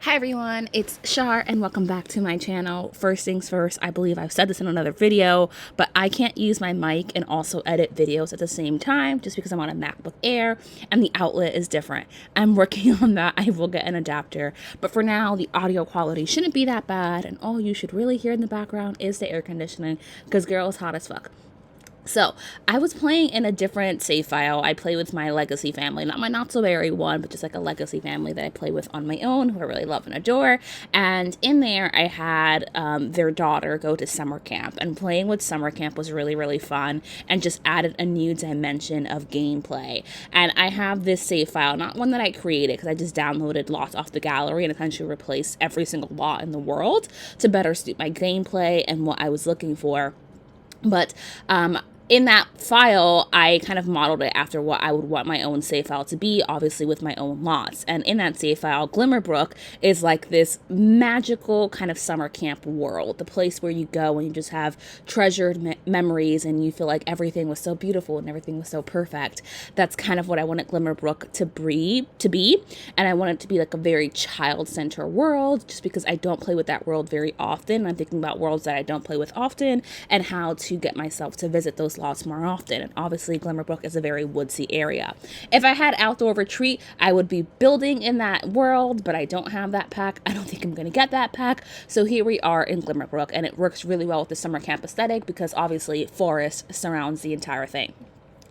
Hi everyone, it's Shar and welcome back to my channel. First things first, I believe I've said this in another video, but I can't use my mic and also edit videos at the same time just because I'm on a MacBook Air and the outlet is different. I'm working on that. I will get an adapter, but for now the audio quality shouldn't be that bad, and all you should really hear in the background is the air conditioning because girl, it's hot as fuck. So I was playing in a different save file. I play with my legacy family, not my not so very one, but just like a legacy family that I play with on my own, who I really love and adore. And in there, I had their daughter go to summer camp, and playing with summer camp was really, really fun and just added a new dimension of gameplay. And I have this save file, not one that I created because I just downloaded lots off the gallery and essentially replaced every single lot in the world to better suit my gameplay and what I was looking for. But in that file, I kind of modeled it after what I would want my own save file to be, obviously with my own lots. And in that save file, Glimmerbrook is like this magical kind of summer camp world, the place where you go and you just have treasured memories and you feel like everything was so beautiful and everything was so perfect. That's kind of what I wanted Glimmerbrook to be. And I want it to be like a very child-centered world, just because I don't play with that world very often. I'm thinking about worlds that I don't play with often and how to get myself to visit those lots more often. And obviously Glimmerbrook is a very woodsy area. If I had outdoor retreat, I would be building in that world, but I don't have that pack. I don't think I'm going to get that pack. So here we are in Glimmerbrook, and it works really well with the summer camp aesthetic because obviously forest surrounds the entire thing.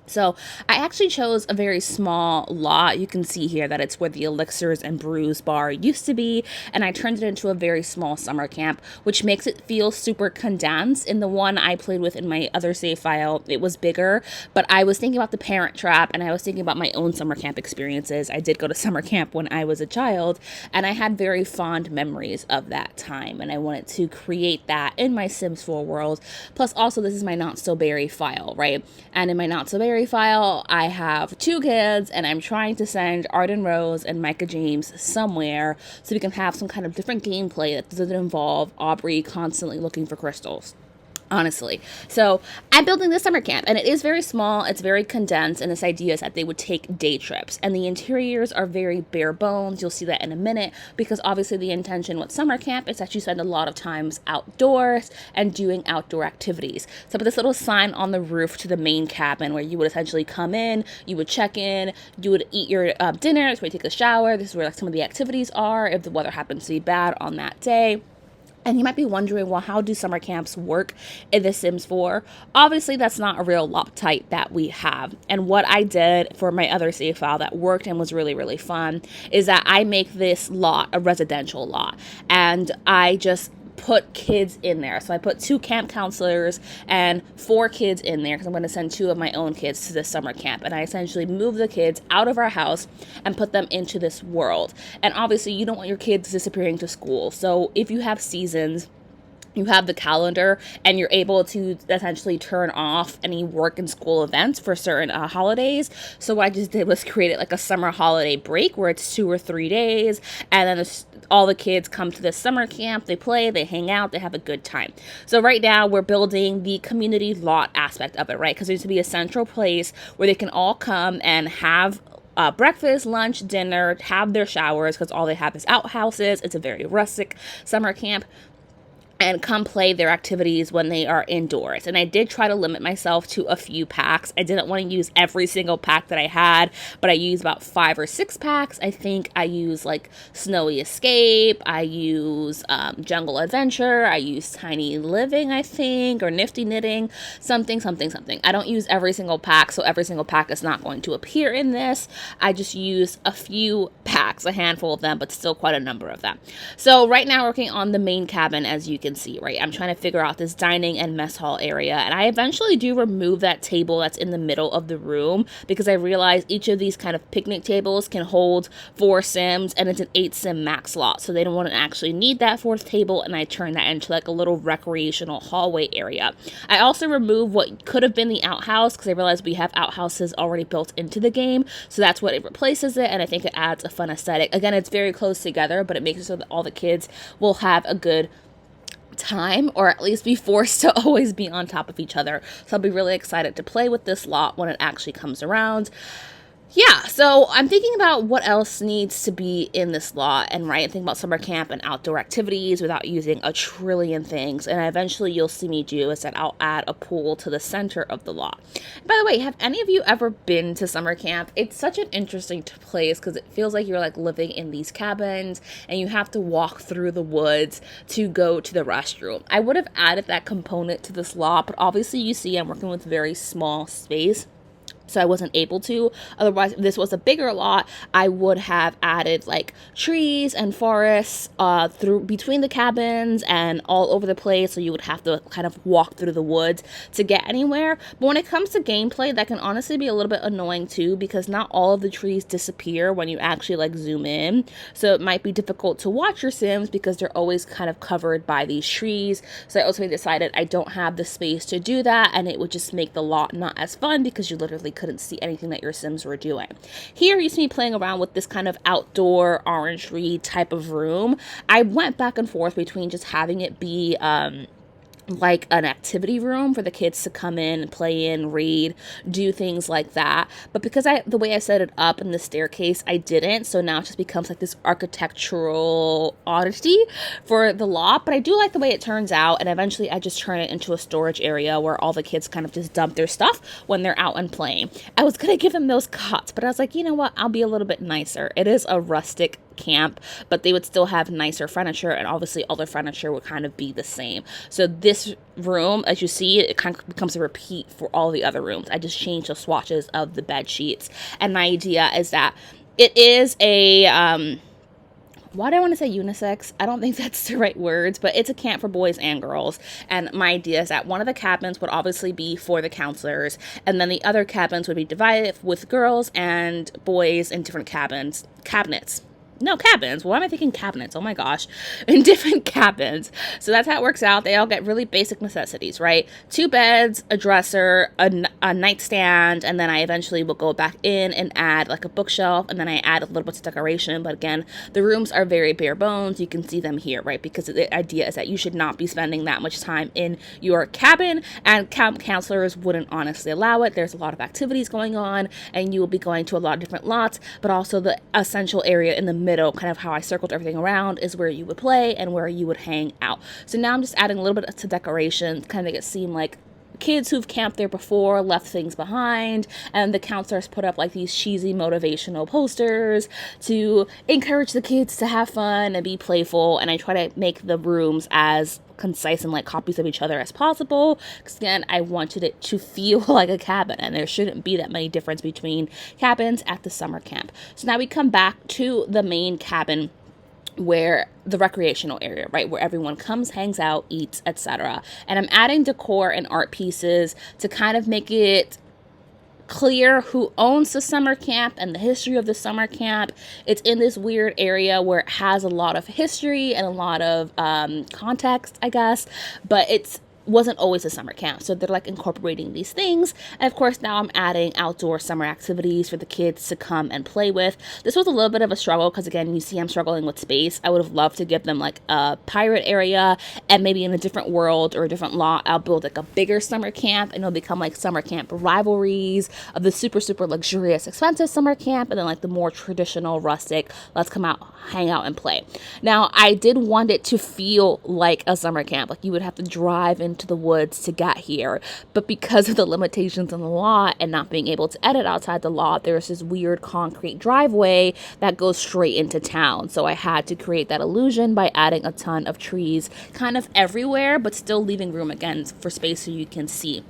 So I actually chose a very small lot. You can see here that it's where the Elixirs and Brews bar used to be, and I turned it into a very small summer camp, which makes it feel super condensed. In the one I played with in my other save file, it was bigger, but I was thinking about the Parent Trap, and I was thinking about my own summer camp experiences. I did go to summer camp when I was a child, and I had very fond memories of that time, and I wanted to create that in my Sims 4 world. Plus, also, this is my Not So Berry file, right? And in my Not So Berry file, I have 2 kids, and I'm trying to send Arden Rose and Micah James somewhere so we can have some kind of different gameplay that doesn't involve Aubrey constantly looking for crystals. Honestly. So I'm building this summer camp, and it is very small, it's very condensed, and this idea is that they would take day trips, and the interiors are very bare bones. You'll see that in a minute, because obviously the intention with summer camp is that you spend a lot of times outdoors and doing outdoor activities. So I put this little sign on the roof to the main cabin where you would essentially come in, you would check in, you would eat your dinner, it's where you take a shower. This is where like some of the activities are if the weather happens to be bad on that day. And you might be wondering, well, how do summer camps work in The Sims 4? Obviously, that's not a real lot type that we have. And what I did for my other save file that worked and was really, really fun is that I make this lot a residential lot. And I just put kids in there. So I put 2 camp counselors and 4 kids in there because I'm going to send 2 of my own kids to this summer camp. And I essentially move the kids out of our house and put them into this world. And obviously you don't want your kids disappearing to school. So if you have seasons, you have the calendar and you're able to essentially turn off any work and school events for certain holidays. So what I just did was create like a summer holiday break where it's 2 or 3 days, and then all the kids come to this summer camp, they play, they hang out, they have a good time. So right now we're building the community lot aspect of it, right? Because there needs to be a central place where they can all come and have breakfast, lunch, dinner, have their showers, because all they have is outhouses. It's a very rustic summer camp, and come play their activities when they are indoors. And I did try to limit myself to a few packs. I didn't want to use every single pack that I had, but I used about 5 or 6 packs. I think I use like Snowy Escape, I use Jungle Adventure, I use Tiny Living, I think, or Nifty Knitting, something. I don't use every single pack, so every single pack is not going to appear in this. I just use a few packs, a handful of them, but still quite a number of them. So right now working on the main cabin, as you can see, right? I'm trying to figure out this dining and mess hall area, and I eventually do remove that table that's in the middle of the room because I realize each of these kind of picnic tables can hold 4 Sims, and it's an 8 Sim max slot, so they don't want to actually need that 4th table, and I turn that into like a little recreational hallway area. I also remove what could have been the outhouse because I realized we have outhouses already built into the game, so that's what it replaces it, and I think it adds a fun aesthetic. Again, it's very close together, but it makes it so that all the kids will have a good time, or at least be forced to always be on top of each other. So I'll be really excited to play with this lot when it actually comes around. Yeah, so I'm thinking about what else needs to be in this lot, and right, think about summer camp and outdoor activities without using a trillion things. And eventually you'll see me do is that I'll add a pool to the center of the lot. By the way, have any of you ever been to summer camp? It's such an interesting place because it feels like you're like living in these cabins and you have to walk through the woods to go to the restroom. I would have added that component to this lot, but obviously you see I'm working with very small space, so I wasn't able to. Otherwise, if this was a bigger lot, I would have added like trees and forests through between the cabins and all over the place, so you would have to kind of walk through the woods to get anywhere. But when it comes to gameplay, that can honestly be a little bit annoying too, because not all of the trees disappear when you actually like zoom in. So it might be difficult to watch your Sims because they're always kind of covered by these trees. So I ultimately decided I don't have the space to do that, and it would just make the lot not as fun because you literally couldn't see anything that your Sims were doing. Here you see me playing around with this kind of outdoor orangery type of room. I went back and forth between just having it be like an activity room for the kids to come in and play in, read, do things like that. But because the way I set it up in the staircase, I didn't. So now it just becomes like this architectural oddity for the lot. But I do like the way it turns out. And eventually I just turn it into a storage area where all the kids kind of just dump their stuff when they're out and playing. I was going to give them those cots, but I was like, you know what? I'll be a little bit nicer. It is a rustic camp, but they would still have nicer furniture, and obviously all their furniture would kind of be the same. So this room, as you see, it kind of becomes a repeat for all the other rooms. I just changed the swatches of the bed sheets, and my idea is that it is a why do I want to say unisex? I don't think that's the right words, but it's a camp for boys and girls. And my idea is that one of the cabins would obviously be for the counselors, and then the other cabins would be divided with girls and boys in different cabinets. Why am I thinking cabinets? Oh my gosh. In different cabins. So that's how it works out. They all get really basic necessities, right? 2 beds, a dresser, a nightstand, and then I eventually will go back in and add like a bookshelf, and then I add a little bit of decoration. But again, the rooms are very bare bones. You can see them here, right? Because the idea is that you should not be spending that much time in your cabin, and camp counselors wouldn't honestly allow it. There's a lot of activities going on, and you will be going to a lot of different lots, but also the essential area in the middle, kind of how I circled everything around, is where you would play and where you would hang out. So now I'm just adding a little bit to decoration, kind of make it seem like kids who've camped there before left things behind, and the counselors put up like these cheesy motivational posters to encourage the kids to have fun and be playful. And I try to make the rooms as concise and like copies of each other as possible, because again, I wanted it to feel like a cabin, and there shouldn't be that many difference between cabins at the summer camp. So now we come back to the main cabin, where the recreational area, right, where everyone comes, hangs out, eats, etc. And I'm adding decor and art pieces to kind of make it clear who owns the summer camp and the history of the summer camp. It's in this weird area where it has a lot of history and a lot of context, I guess, but it's wasn't always a summer camp. So they're like incorporating these things. And of course, now I'm adding outdoor summer activities for the kids to come and play with. This was a little bit of a struggle because again, you see I'm struggling with space. I would have loved to give them like a pirate area, and maybe in a different world or a different lot, I'll build like a bigger summer camp, and it'll become like summer camp rivalries of the super, super luxurious, expensive summer camp, and then like the more traditional, rustic, let's come out, hang out and play. Now, I did want it to feel like a summer camp. Like you would have to drive into the woods to get here, but because of the limitations in the lot and not being able to edit outside the lot, there's this weird concrete driveway that goes straight into town. So I had to create that illusion by adding a ton of trees kind of everywhere, but still leaving room again for space so you can see.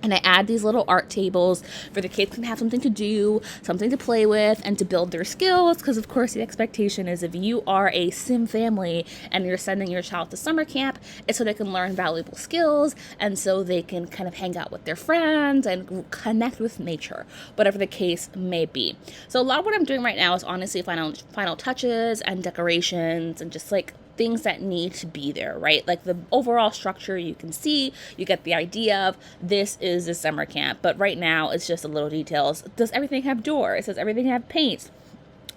And I add these little art tables for the kids can have something to do, something to play with, and to build their skills. Because, of course, the expectation is if you are a Sim family and you're sending your child to summer camp, it's so they can learn valuable skills and so they can kind of hang out with their friends and connect with nature, whatever the case may be. So a lot of what I'm doing right now is honestly final touches and decorations and just like things that need to be there, right? Like the overall structure you can see, you get the idea of this is the summer camp, but right now it's just the little details. Does everything have doors? Does everything have paint?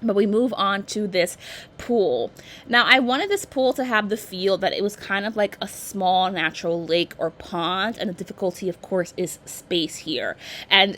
But we move on to this pool. Now, I wanted this pool to have the feel that it was kind of like a small natural lake or pond, and the difficulty, of course, is space here. And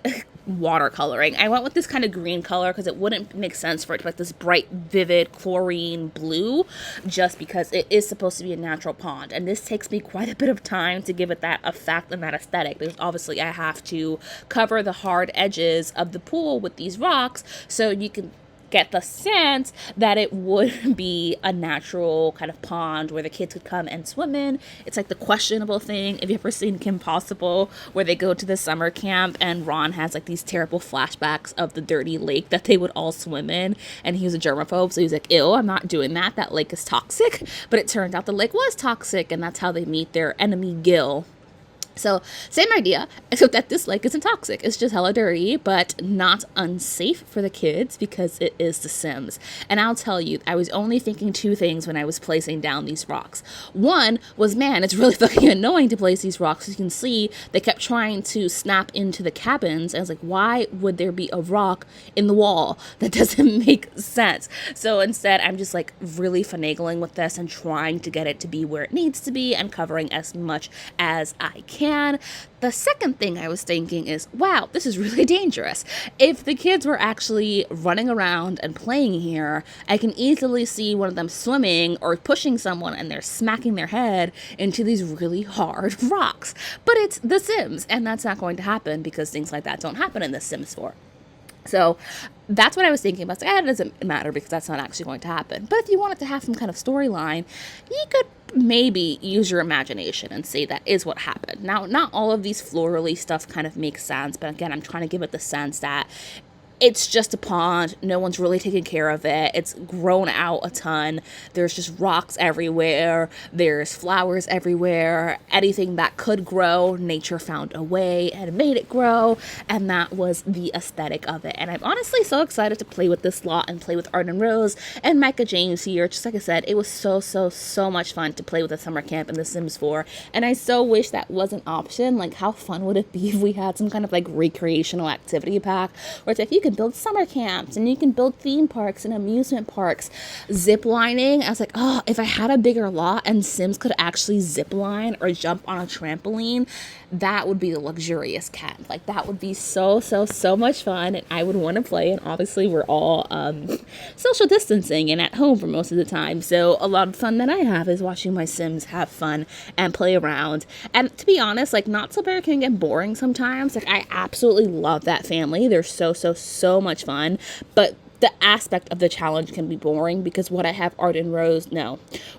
watercoloring. I went with this kind of green color because it wouldn't make sense for it to be like this bright, vivid chlorine blue, just because it is supposed to be a natural pond. And this takes me quite a bit of time to give it that effect and that aesthetic, because obviously I have to cover the hard edges of the pool with these rocks so you can get the sense that it would be a natural kind of pond where the kids could come and swim in. It's like the questionable thing. If you've ever seen Kim Possible, where they go to the summer camp and Ron has like these terrible flashbacks of the dirty lake that they would all swim in, and he was a germaphobe, so he's like, ew, I'm not doing that. That lake is toxic. But it turned out the lake was toxic, and that's how they meet their enemy Gil. So same idea, except that this lake isn't toxic. It's just hella dirty, but not unsafe for the kids because it is The Sims. And I'll tell you, I was only thinking two things when I was placing down these rocks. One was, man, it's really fucking annoying to place these rocks. As you can see, they kept trying to snap into the cabins. And I was like, why would there be a rock in the wall? That doesn't make sense. So instead, I'm just like really finagling with this and trying to get it to be where it needs to be and covering as much as I can. The second thing I was thinking is, wow, this is really dangerous. If the kids were actually running around and playing here, I can easily see one of them swimming or pushing someone and they're smacking their head into these really hard rocks. But it's The Sims, and that's not going to happen because things like that don't happen in The Sims 4. So that's what I was thinking about. It doesn't matter because that's not actually going to happen. But if you wanted to have some kind of storyline, you could maybe use your imagination and say that is what happened. Now, not all of these florally stuff kind of makes sense, but again, I'm trying to give it the sense that it's just a pond. No one's really taking care of it. It's grown out a ton. There's just rocks everywhere. There's flowers everywhere. Anything that could grow, nature found a way and made it grow. And that was the aesthetic of it. And I'm honestly so excited to play with this lot and play with Arden Rose and Micah James here. Just like I said, it was so much fun to play with a summer camp in The Sims 4. And I so wish that was an option. Like, how fun would it be if we had some kind of like recreational activity pack where it's like you can build summer camps and you can build theme parks and amusement parks. Zip lining, I was like, oh, if I had a bigger lot and Sims could actually zip line or jump on a trampoline, that would be the luxurious camp. Like, that would be so much fun, and I would want to play. And obviously we're all social distancing and at home for most of the time, so a lot of fun that I have is watching my Sims have fun and play around. And to be honest, like, Not So Bad can get boring sometimes. Like, I absolutely love that family. They're so much fun, but the aspect of the challenge can be boring because what I have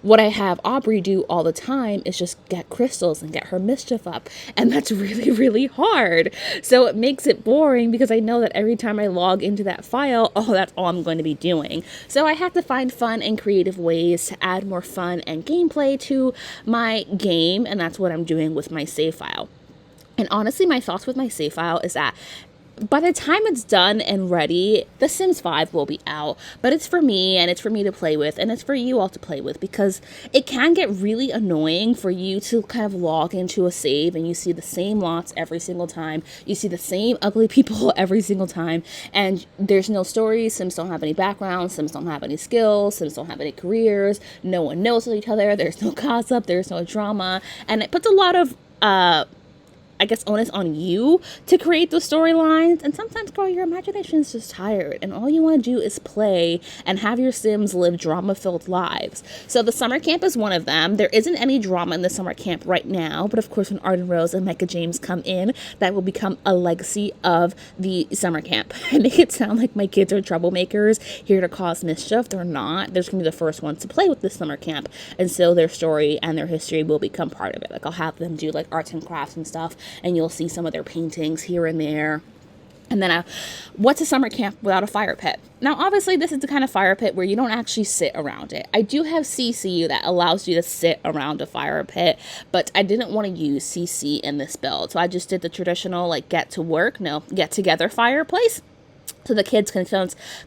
what I have Aubrey do all the time is just get crystals and get her mischief up, and that's really hard. So it makes it boring because I know that every time I log into that file, oh, that's all I'm going to be doing. So I have to find fun and creative ways to add more fun and gameplay to my game, and that's what I'm doing with my save file. And honestly, my thoughts with my save file is that by the time it's done and ready, The Sims 5 will be out. But it's for me, and it's for me to play with, and it's for you all to play with, because it can get really annoying for you to kind of log into a save and you see the same lots every single time. You see the same ugly people every single time, and there's no stories. Sims don't have any background. Sims don't have any skills. Sims don't have any careers. No one knows each other. There's no gossip. There's no drama. And it puts a lot of onus on you to create those storylines. And sometimes, girl, your imagination is just tired and all you want to do is play and have your Sims live drama-filled lives. So the summer camp is one of them. There isn't any drama in the summer camp right now, but of course when Arden Rose and Micah James come in, that will become a legacy of the summer camp. I make it sound like my kids are troublemakers here to cause mischief. They're not. They're just going to be the first ones to play with this summer camp, and so their story and their history will become part of it. Like, I'll have them do like arts and crafts and stuff, and you'll see some of their paintings here and there. And then what's a summer camp without a fire pit? Now, obviously, this is the kind of fire pit where you don't actually sit around it. I do have CC that allows you to sit around a fire pit, but I didn't want to use CC in this build. So I just did the traditional, like, get together fireplace. so the kids can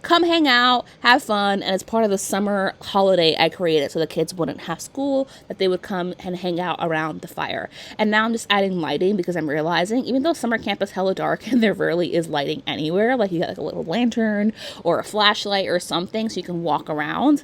come hang out, have fun, and it's part of the summer holiday I created so the kids wouldn't have school, that they would come and hang out around the fire. And now I'm just adding lighting because I'm realizing even though summer camp is hella dark and there rarely is lighting anywhere, like you got like a little lantern or a flashlight or something so you can walk around,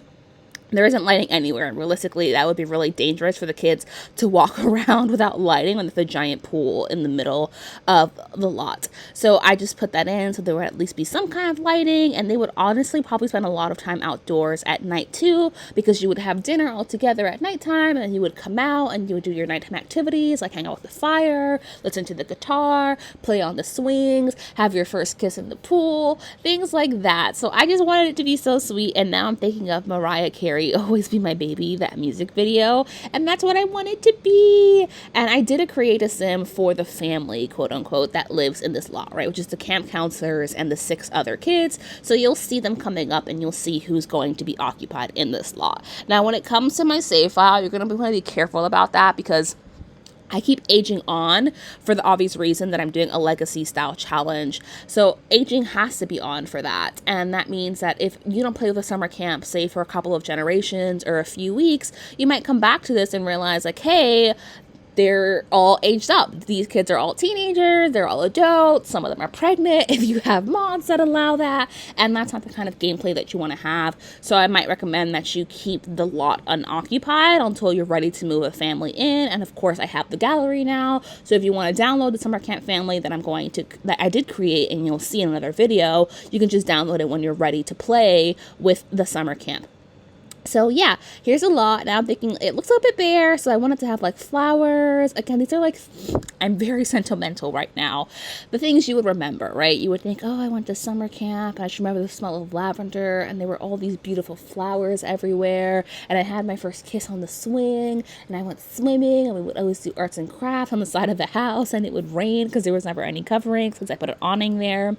there isn't lighting anywhere, and realistically that would be really dangerous for the kids to walk around without lighting when there's a giant pool in the middle of the lot. So I just put that in so there would at least be some kind of lighting, and they would honestly probably spend a lot of time outdoors at night too, because you would have dinner all together at nighttime, and then you would come out and you would do your nighttime activities like hang out with the fire, listen to the guitar, play on the swings, have your first kiss in the pool, things like that. So I just wanted it to be so sweet, and now I'm thinking of Mariah Carey, Always Be My Baby, that music video, and that's what I want it to be. And I did create a sim for the family, quote unquote, that lives in this lot, right, which is the camp counselors and the 6 other kids. So you'll see them coming up and you'll see who's going to be occupied in this lot. Now when it comes to my save file, you're going to want to be careful about that because I keep aging on for the obvious reason that I'm doing a legacy style challenge. So aging has to be on for that. And that means that if you don't play with a summer camp, say for a couple of generations or a few weeks, you might come back to this and realize like, hey, they're all aged up. These kids are all teenagers, they're all adults, some of them are pregnant if you have mods that allow that, and that's not the kind of gameplay that you want to have. So I might recommend that you keep the lot unoccupied until you're ready to move a family in. And of course I have the gallery now, so if you want to download the summer camp family that I did create and you'll see in another video, you can just download it when you're ready to play with the summer camp. So yeah, here's a lot. Now I'm thinking it looks a little bit bare, so I wanted to have like flowers. Again, these are like, I'm very sentimental right now. The things you would remember, right? You would think, oh, I went to summer camp, and I just remember the smell of lavender, and there were all these beautiful flowers everywhere, and I had my first kiss on the swing, and I went swimming, and we would always do arts and crafts on the side of the house, and it would rain because there was never any covering since I put an awning there.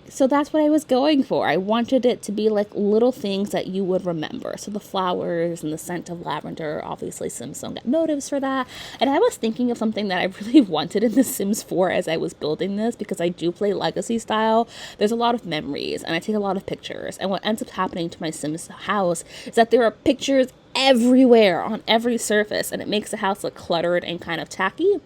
So that's what I was going for. I wanted it to be like little things that you would remember. So the flowers and the scent of lavender, obviously Sims don't get motives for that. And I was thinking of something that I really wanted in The Sims 4 as I was building this, because I do play legacy style. There's a lot of memories and I take a lot of pictures. And what ends up happening to my Sims house is that there are pictures everywhere on every surface, and it makes the house look cluttered and kind of tacky.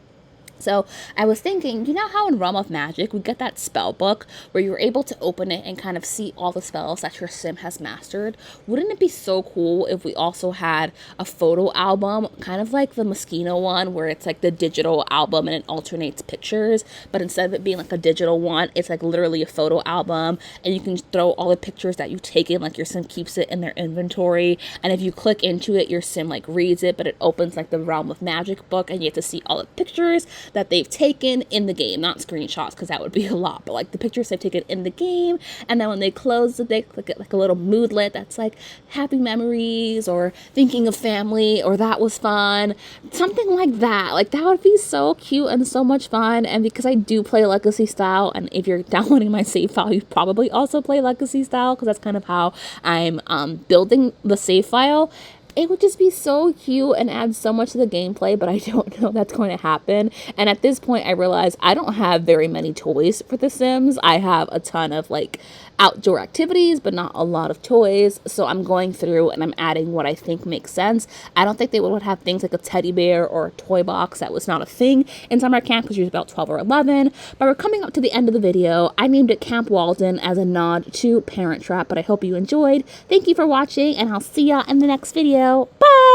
So I was thinking, you know how in Realm of Magic we get that spell book where you're able to open it and kind of see all the spells that your sim has mastered? Wouldn't it be so cool if we also had a photo album, kind of like the Moschino one where it's like the digital album and it alternates pictures, but instead of it being like a digital one, it's like literally a photo album, and you can throw all the pictures that you've taken, like your sim keeps it in their inventory, and if you click into it, your sim like reads it, but it opens like the Realm of Magic book, and you get to see all the pictures that they've taken in the game, not screenshots because that would be a lot, but like the pictures they've taken in the game. And then when they close it, they click it like a little moodlet that's like happy memories or thinking of family or that was fun, something like that. Like that would be so cute and so much fun. And because I do play legacy style, and if you're downloading my save file, you probably also play legacy style because that's kind of how I'm building the save file. It would just be so cute and add so much to the gameplay, but I don't know that's going to happen. And at this point, I realize I don't have very many toys for The Sims. I have a ton of like outdoor activities, but not a lot of toys. So I'm going through and I'm adding what I think makes sense. I don't think they would have things like a teddy bear or a toy box. That was not a thing in summer camp because you're about 12 or 11. But we're coming up to the end of the video. I named it Camp Walden as a nod to Parent Trap, but I hope you enjoyed. Thank you for watching, and I'll see ya in the next video. Bye!